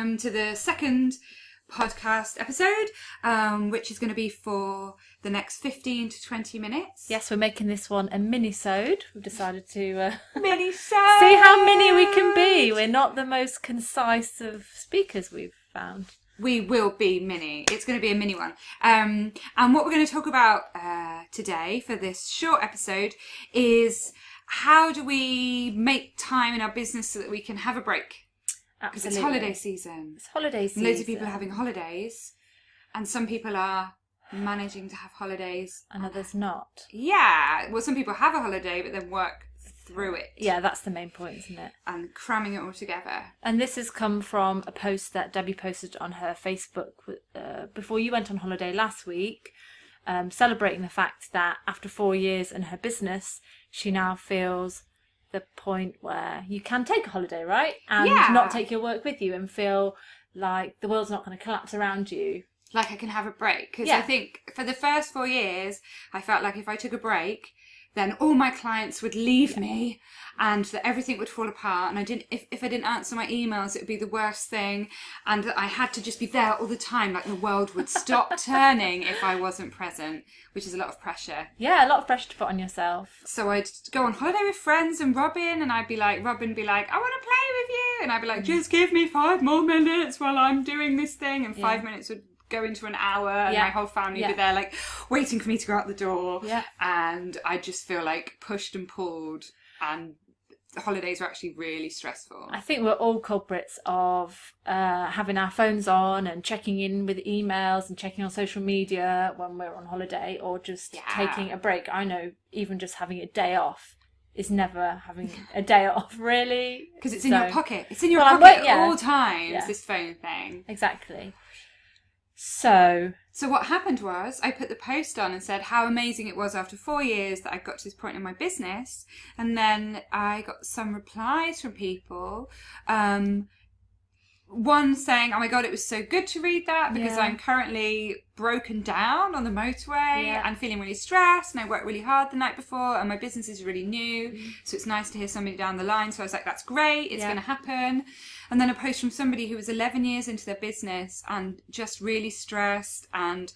welcome to the second podcast episode, which is going to be for the next 15 to 20 minutes. Yes, we're making this one a mini-sode. We've decided to mini-sode! See how mini we can be. We're not the most concise of speakers we've found. We will be mini. It's going to be a mini one. And what we're going to talk about today for this short episode is how do we make time in our business so that we can have a break? Because it's holiday season. It's holiday season. Loads of people are having holidays. And some people are managing to have holidays. And others not. Yeah. Well, some people have a holiday but then work through it. Yeah, that's the main point, isn't it? And cramming it all together. And this has come from a post that Debbie posted on her Facebook before you went on holiday last week, celebrating the fact that after 4 years in her business, she now feels the point where you can take a holiday, right? And not take your work with you and feel like the world's not going to collapse around you. Like I can have a break. Because I think for the first 4 years, I felt like if I took a break, then all my clients would leave me and that everything would fall apart. And if I didn't answer my emails, it would be the worst thing. And that I had to just be there all the time, like the world would stop turning if I wasn't present, which is a lot of pressure. Yeah, a lot of pressure to put on yourself. So I'd go on holiday with friends and Robin, and Robin would be like, I want to play with you. And I'd be like, just give me 5 more minutes while I'm doing this thing. And 5 minutes would go into an hour and my whole family would be there like waiting for me to go out the door, and I just feel like pushed and pulled, and the holidays were actually really stressful. I think we're all culprits of having our phones on and checking in with emails and checking on social media when we're on holiday, or just taking a break. I know even just having a day off is never having a day off, really, because it's in your pocket. It's in your pocket at all times, this phone thing. Exactly. So what happened was I put the post on and said how amazing it was after 4 years that I got to this point in my business, and then I got some replies from people. One saying, oh my God, it was so good to read that because I'm currently broken down on the motorway and feeling really stressed, and I worked really hard the night before and my business is really new. So it's nice to hear somebody down the line. So I was like, that's great. It's going to happen. And then a post from somebody who was 11 years into their business and just really stressed and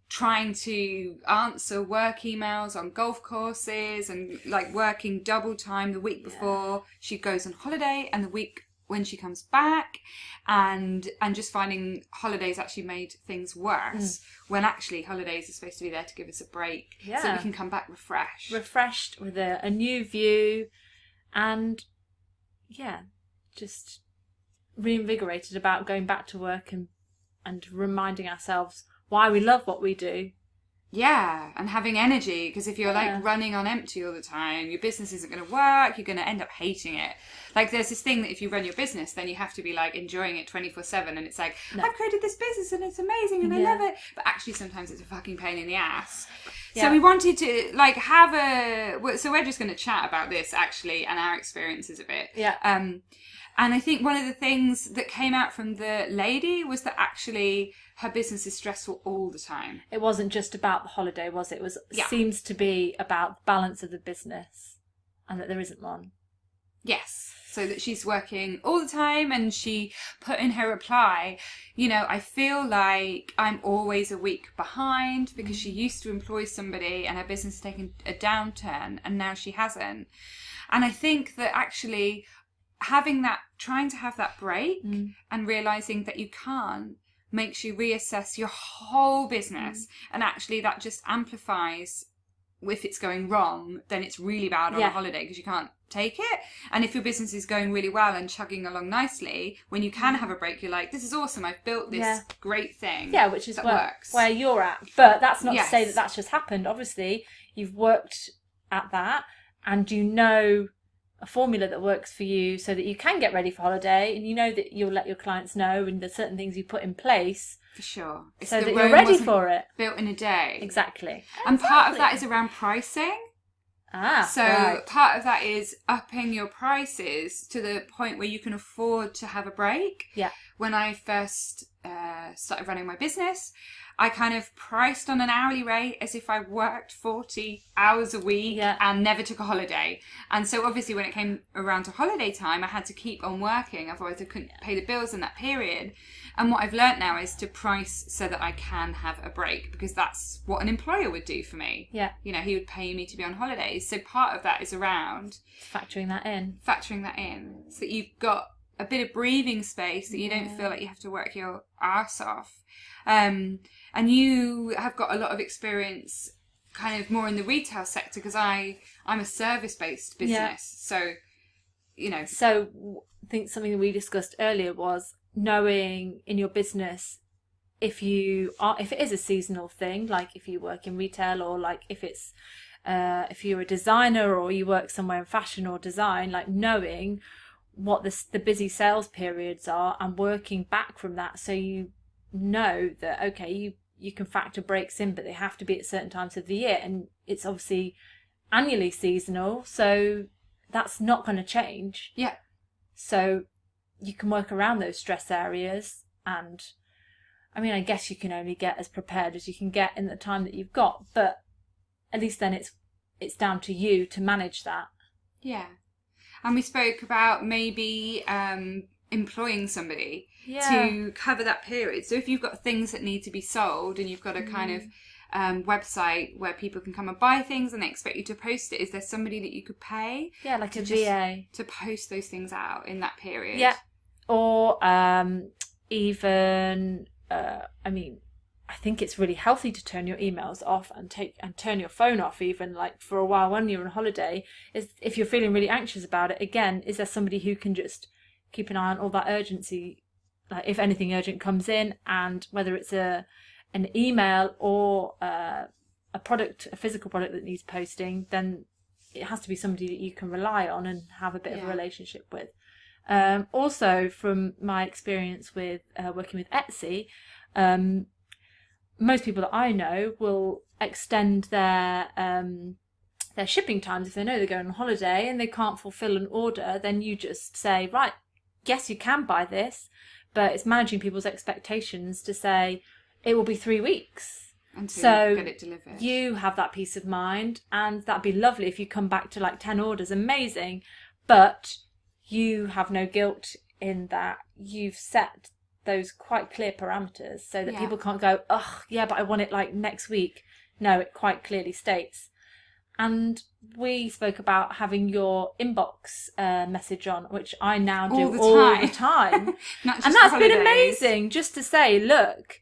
trying to answer work emails on golf courses and like working double time the week before she goes on holiday and the week when she comes back, and just finding holidays actually made things worse when actually holidays are supposed to be there to give us a break so we can come back refreshed with a new view, and just reinvigorated about going back to work and reminding ourselves why we love what we do. Yeah, and having energy, because if you're like running on empty all the time, your business isn't going to work, you're going to end up hating it. Like there's this thing that if you run your business, then you have to be like enjoying it 24/7, and it's like, I've created this business and it's amazing and I love it. But actually sometimes it's a fucking pain in the ass. Yeah. So we wanted to like so we're just going to chat about this actually and our experiences of it. Yeah. And I think one of the things that came out from the lady was that actually her business is stressful all the time. It wasn't just about the holiday, was it? It was seems to be about the balance of the business and that there isn't one. Yes. So that she's working all the time, and she put in her reply, I feel like I'm always a week behind because she used to employ somebody and her business has taken a downturn and now she hasn't. And I think that actually trying to have that break and realising that you can't makes you reassess your whole business, and actually that just amplifies. If it's going wrong, then it's really bad on a holiday because you can't take it. And if your business is going really well and chugging along nicely, when you can have a break, you're like, this is awesome, I've built this great thing. Yeah, which is works. Where you're at. But that's not to say that that's just happened. Obviously, you've worked at that and you know a formula that works for you so that you can get ready for holiday, and you know that you'll let your clients know, and there's certain things you put in place for sure so that you're ready for it. Built in a day. Exactly. And part of that is around pricing. Part of that is upping your prices to the point where you can afford to have a break. Yeah. When I first started running my business, I kind of priced on an hourly rate as if I worked 40 hours a week and never took a holiday. And so obviously when it came around to holiday time, I had to keep on working, otherwise I couldn't pay the bills in that period. And what I've learnt now is to price so that I can have a break, because that's what an employer would do for me. Yeah. You know, he would pay me to be on holidays. So part of that is around factoring that in, so that you've got a bit of breathing space, that you don't feel like you have to work your arse off. And you have got a lot of experience kind of more in the retail sector, because I'm a service-based business. Yeah. So, you know. So I think something that we discussed earlier was knowing in your business if it is a seasonal thing, like if you work in retail, or like if it's if you're a designer or you work somewhere in fashion or design, like knowing what the busy sales periods are and working back from that, so you know that okay, you can factor breaks in, but they have to be at certain times of the year, and it's obviously annually seasonal, so that's not going to change. Yeah. So you can work around those stress areas, and I mean, I guess you can only get as prepared as you can get in the time that you've got, but at least then it's down to you to manage that. Yeah. And we spoke about maybe employing somebody to cover that period. So if you've got things that need to be sold and you've got a kind of website where people can come and buy things and they expect you to post it, is there somebody that you could pay? Yeah, like a VA. To post those things out in that period. Yeah. Or even, I mean, I think it's really healthy to turn your emails off and turn your phone off, even like for a while when you're on holiday. Is if you're feeling really anxious about it, again, is there somebody who can just keep an eye on all that urgency, like if anything urgent comes in, and whether it's an email or a physical product that needs posting, then it has to be somebody that you can rely on and have a bit of a relationship with. Also, from my experience with working with Etsy, most people that I know will extend their shipping times. If they know they're going on holiday and they can't fulfill an order, then you just say, right, yes, you can buy this, but it's managing people's expectations to say it will be 3 weeks. Until you get it delivered. You have that peace of mind, and that'd be lovely if you come back to like 10 orders, amazing, but you have no guilt in that you've set those quite clear parameters so that people can't go, oh yeah, but I want it like next week. No, it quite clearly states. And we spoke about having your inbox message on, which I now do all the time. And that's been amazing, just to say, look,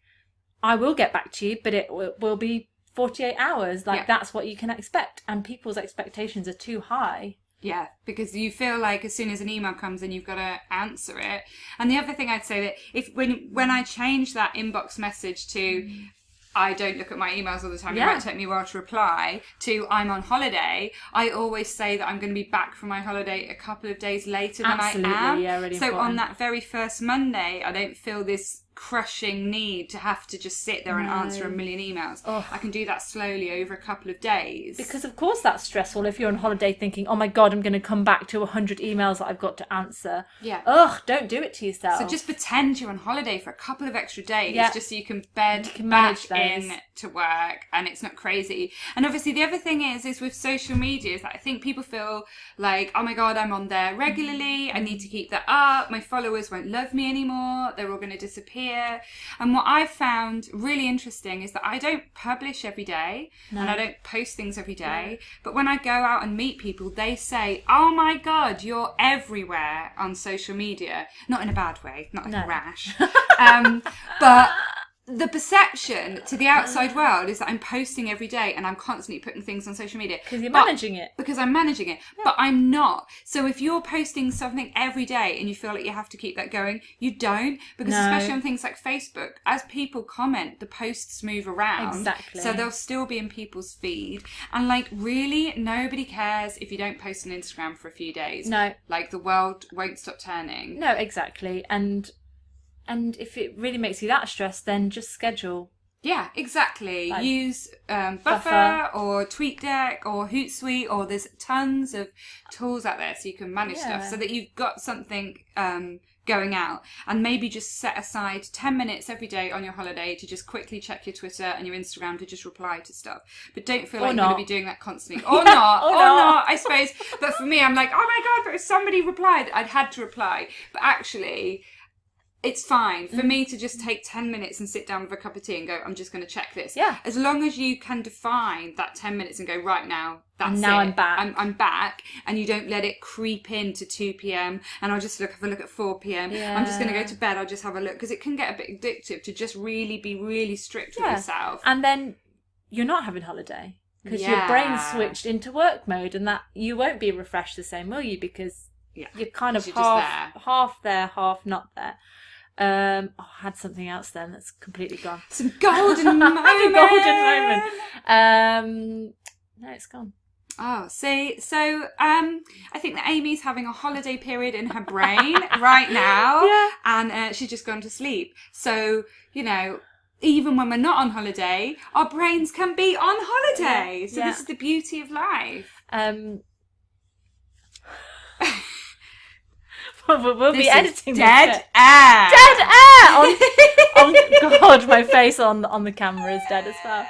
I will get back to you, but it will be 48 hours. Like that's what you can expect. And people's expectations are too high. Yeah, because you feel like as soon as an email comes in, you've got to answer it. And the other thing I'd say that when I change that inbox message to I don't look at my emails all the time, it might take me a while to reply, to I'm on holiday, I always say that I'm going to be back from my holiday a couple of days later than I am. Yeah, really so important. On that very first Monday, I don't feel this crushing need to have to just sit there and answer a million emails. I can do that slowly over a couple of days. Because of course that's stressful if you're on holiday thinking, oh my God, I'm going to come back to 100 emails that I've got to answer. Yeah. Ugh, don't do it to yourself. So just pretend you're on holiday for a couple of extra days just so you can manage back in to work and it's not crazy. And obviously the other thing is with social media is that I think people feel like, oh my God, I'm on there regularly, I need to keep that up, my followers won't love me anymore, they're all going to disappear. And what I've found really interesting is that I don't publish every day and I don't post things every day, but when I go out and meet people, they say, oh my God, you're everywhere on social media. Not in a bad way, not like a rash. But the perception to the outside world is that I'm posting every day and I'm constantly putting things on social media. Because you're managing it. Because I'm managing it. Yeah. But I'm not. So if you're posting something every day and you feel like you have to keep that going, you don't. Because especially on things like Facebook, as people comment, the posts move around. Exactly. So they'll still be in people's feed. And like, really, nobody cares if you don't post on Instagram for a few days. No. Like, the world won't stop turning. No, exactly. And if it really makes you that stressed, then just schedule. Yeah, exactly. Like, use Buffer or TweetDeck or Hootsuite, or there's tons of tools out there so you can manage stuff so that you've got something going out, and maybe just set aside 10 minutes every day on your holiday to just quickly check your Twitter and your Instagram to just reply to stuff. But don't feel like you're going to be doing that constantly. Or not, I suppose. But for me, I'm like, oh my God, but if somebody replied, I'd had to reply. But actually, it's fine for me to just take 10 minutes and sit down with a cup of tea and go, I'm just going to check this. Yeah. As long as you can define that 10 minutes and go, right now, that's now it. I'm back. I'm back, and you don't let it creep into 2 p.m. and I'll just have a look at 4 p.m. Yeah. I'm just going to go to bed, I'll just have a look, because it can get a bit addictive to just really be really strict with yourself. And then you're not having holiday because your brain's switched into work mode, and that you won't be refreshed the same, will you? Because you're kind of half there, half not there. I had something else then that's completely gone. Some golden moment. No, it's gone. Oh, see, so I think that Amy's having a holiday period in her brain right now, and she's just gone to sleep. So, you know, even when we're not on holiday, our brains can be on holiday. So this is the beauty of life. We'll be editing dead this air. Dead air. Oh God, my face on the camera is dead as well.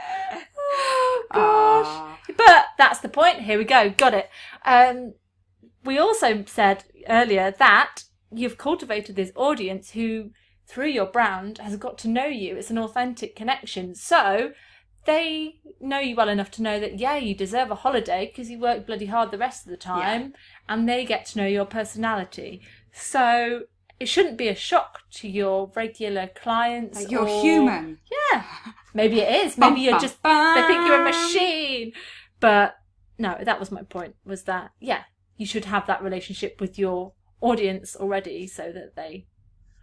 Oh gosh. But that's the point. Here we go. Got it. We also said earlier that you've cultivated this audience who, through your brand, has got to know you. It's an authentic connection. So they know you well enough to know that, you deserve a holiday because you work bloody hard the rest of the time, and they get to know your personality. So it shouldn't be a shock to your regular clients. Like you're human. Yeah. Maybe it is. Maybe you're just, they think you're a machine. But no, that was my point, was that, you should have that relationship with your audience already so that they...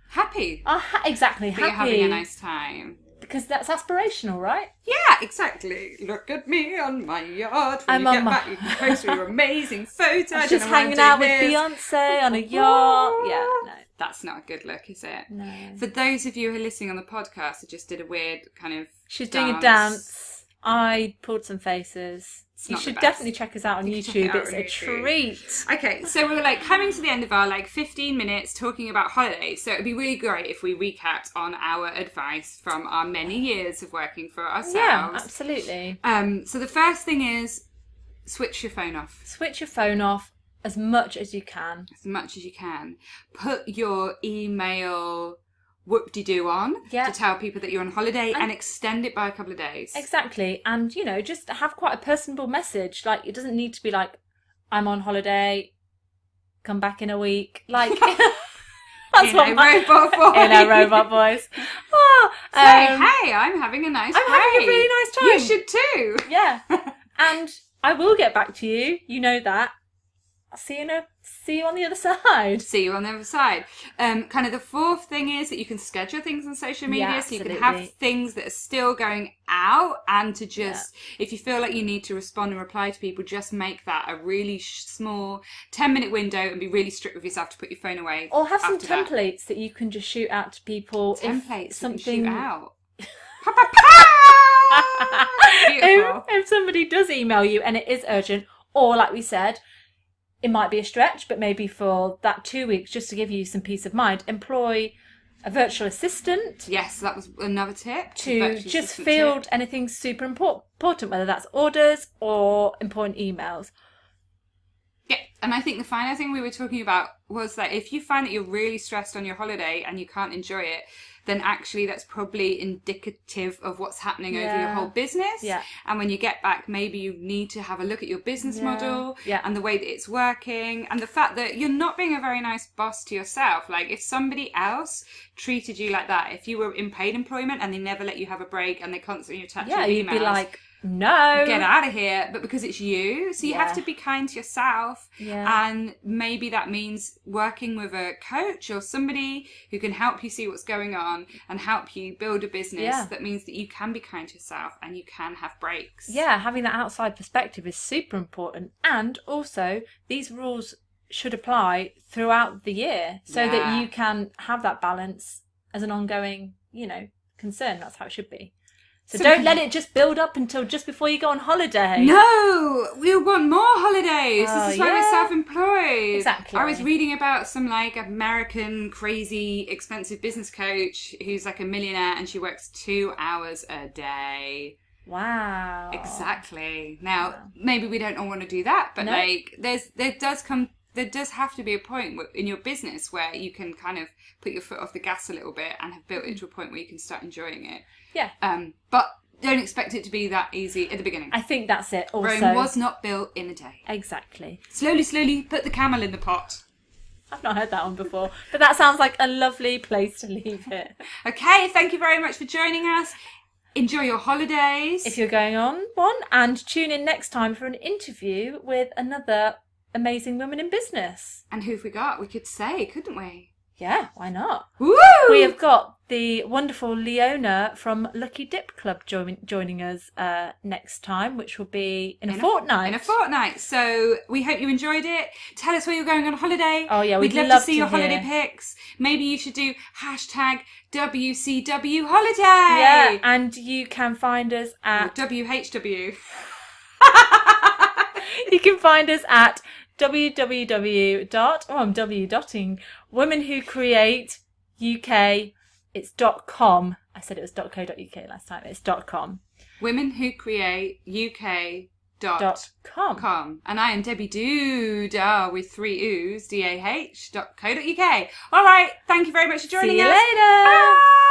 Happy. Exactly, happy. You're having a nice time. Because that's aspirational, right? Yeah, exactly. Look at me on my yacht. When you get back, you can post your amazing photos. Just hanging out with Beyonce on a yacht. Yeah, no. That's not a good look, is it? No. For those of you who are listening on the podcast, I just did a weird kind of She's doing a dance. I pulled some faces. You should definitely check us out on YouTube. It's a treat. Okay, so we're like coming to the end of our 15 minutes talking about holidays. So it'd be really great if we recapped on our advice from our many years of working for ourselves. Yeah, absolutely. So the first thing is switch your phone off. Switch your phone off as much as you can. As much as you can. Put your email whoop-de-doo on to tell people that you're on holiday and extend it by a couple of days. Exactly. And, just have quite a personable message. Like, it doesn't need to be like, I'm on holiday, come back in a week. Like, that's in robot voice. In a robot voice. Hey, I'm having a nice break. I'm having a really nice time. You should too. Yeah. And I will get back to you. You know that. I'll see you on the other side. See you on the other side. Kind of the fourth thing is that you can schedule things on social media, so you can have things that are still going out, and to just, if you feel like you need to respond and reply to people, just make that a really small 10-minute window and be really strict with yourself to put your phone away. Or have some templates that you can just shoot out to people. Templates something that you can shoot out. Beautiful. If somebody does email you and it is urgent, or like we said, it might be a stretch, but maybe for that 2 weeks, just to give you some peace of mind, employ a virtual assistant. Yes, that was another tip. To just field anything super important, whether that's orders or important emails. Yeah, and I think the final thing we were talking about was that if you find that you're really stressed on your holiday and you can't enjoy it, then actually that's probably indicative of what's happening over your whole business. Yeah. And when you get back, maybe you need to have a look at your business model and the way that it's working, and the fact that you're not being a very nice boss to yourself. Like, if somebody else treated you like that, if you were in paid employment and they never let you have a break and they constantly attach you with emails, you'd be like, no, get out of here. But because it's you, so you have to be kind to yourself. And maybe that means working with a coach or somebody who can help you see what's going on and help you build a business that means that you can be kind to yourself and you can have breaks. Having that outside perspective is super important. And also, these rules should apply throughout the year so that you can have that balance as an ongoing, concern. That's how it should be. So don't let it just build up until just before you go on holiday. No, we want more holidays. Oh, This is why we're self-employed. Exactly. I was reading about some like American crazy expensive business coach who's like a millionaire and she works 2 hours a day. Wow. Exactly. Now, maybe we don't all want to do that, but like there does have to be a point in your business where you can kind of put your foot off the gas a little bit and have built it to a point where you can start enjoying it. Yeah. But don't expect it to be that easy at the beginning. I think that's it also. Rome was not built in a day. Exactly. Slowly, put the camel in the pot. I've not heard that one before, but that sounds like a lovely place to leave it. Okay, thank you very much for joining us. Enjoy your holidays. If you're going on one, and tune in next time for an interview with another amazing woman in business. And who have we got? We could say, couldn't we? Yeah, why not? Woo! We have got the wonderful Leona from Lucky Dip Club joining us next time, which will be in a fortnight. In a fortnight. So we hope you enjoyed it. Tell us where you're going on holiday. Oh yeah, we'd love to see your holiday pics. Maybe you should do #WCW holiday. Yeah, and you can find us at WHW. You can find us at www.dotting Women Who Create UK. It's .com. I said it was .co.uk last time. It's .com. Women Who Create UK. .com. And I am Debbie Duda with 3 U's, DAH.co.uk. All right. Thank you very much for joining us. See you later. Bye.